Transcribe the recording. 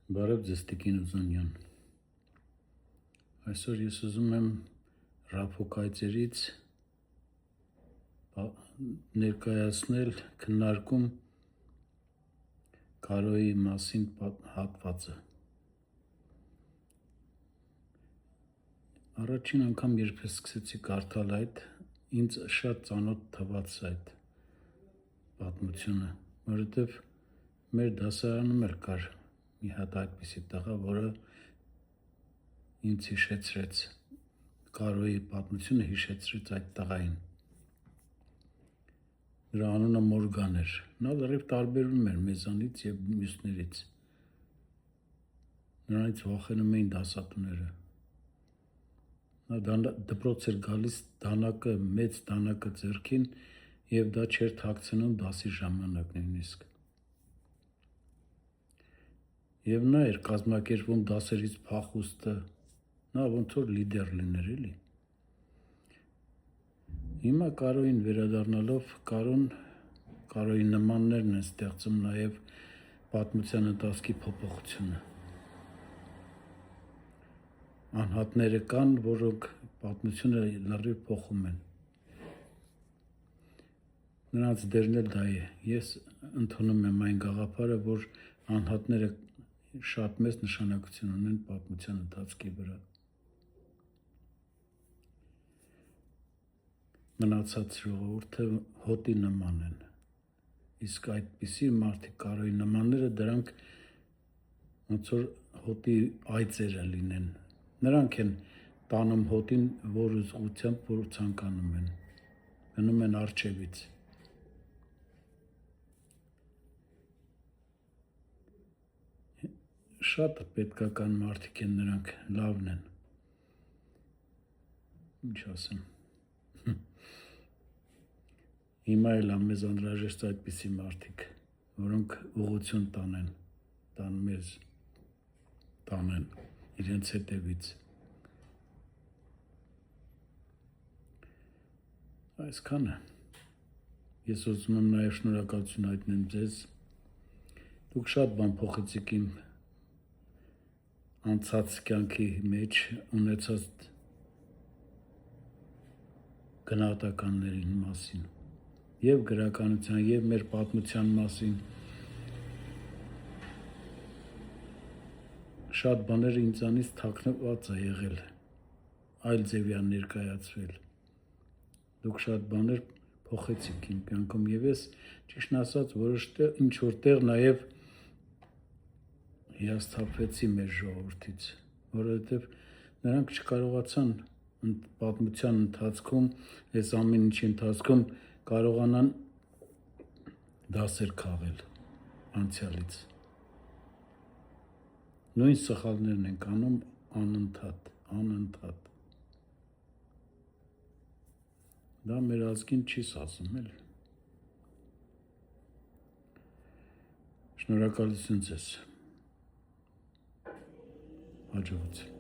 Բարև ձեզ Տիկին Ուզունյան։ Այսօր ես ուզում եմ Ռափոկայցերից ներկայացնել քննարկում Կարոյի մասին հատվածը։ Առաջին անգամ երբ ես սկսեցի կարդալ այդ, ինձ շատ ծանոթ թվաց այդ պատմությունը, որովհետև մեր դասարանում էլ կար մի հատ այդպիսի տղա, որը ինձ հիշեցրեց Կարոյի պատմությունը, հիշեցրեց այդ տղային։ Նրա անունը Մորգան էր։ Նա լրիվ տարբերվում էր մեզանից եւ մյուսներից։ Նրանից վախենում էին դասատուները։ Նա դպրոց էր գալիս մեծ դանակը ձեռքին եւ դա չէր թաքցնում դասի ժամանակ նույնիսկ։ Եվ նա էր կազմակերպում դասերից փախուստը, նա ոնց որ լիդեր լիներ էլի։ Հիմա Կարոյին վերադառնալով, Կարոյի նմաններն են ստեղծում նաև պատմության ընթացքի փոփոխությունը։ Անհատները կան, որոնք պատմությունը լրիվ փոխում են։ Նրանց դերն էլ դա է։ Ես ընդունում եմ այն գաղափարը, որ անհատները շատ մեծ նշանակություն ունեն պատմության ընթացքի վրա։ Մնացած ժողովուրդը հոտի նման են։ Իսկ այդպիսի մարդիկ Կարոյի նմանները դրանք ոնց որ հոտի այծերը լինեն։ Նրանք են տանում հոտին, որ ուղղությամբ որ ցանկանում են։ Գնում են արջևից։ Շատ պետքական մարդիկ են նրանք, լավն են։ Ինչ ասեմ։ Հիմա էլ մեզ անհրաժեշտ այդպիսի մարդիկ, որոնք ուղղություն տանեն իրենց հետևից։ Այսքանը։ Ես ուզում եմ նաև շնորհակալություն հայտնել ձեզ։ Դուք շատ բան փոխեցիք իմ անցած կյանքի մեջ ունեցած գնահատականների մասին եւ գրականության եւ մեր պատմության մասին շատ բաներ ինձանից թաքնված է եղել, այլ ձևի ներկայացվել։ Դուք շատ բաներ փոխեցիք իմ կյանքում եւ ես ճիշտն ասած ինչ որտեղ նաեւ հիասթափվեցի մեր ժողովրդից, որովհետեւ նրանք չկարողացան պատմության ընթացքում, այս ամեն ինչի ընթացքում կարողանան դասեր քաղել անցյալից։ Նույն սխալներն են անում անընդհատ։ Դա մեր ազգին չի սազում էլ։ Շնորհակալություն ձեզ։ Հաջողություն։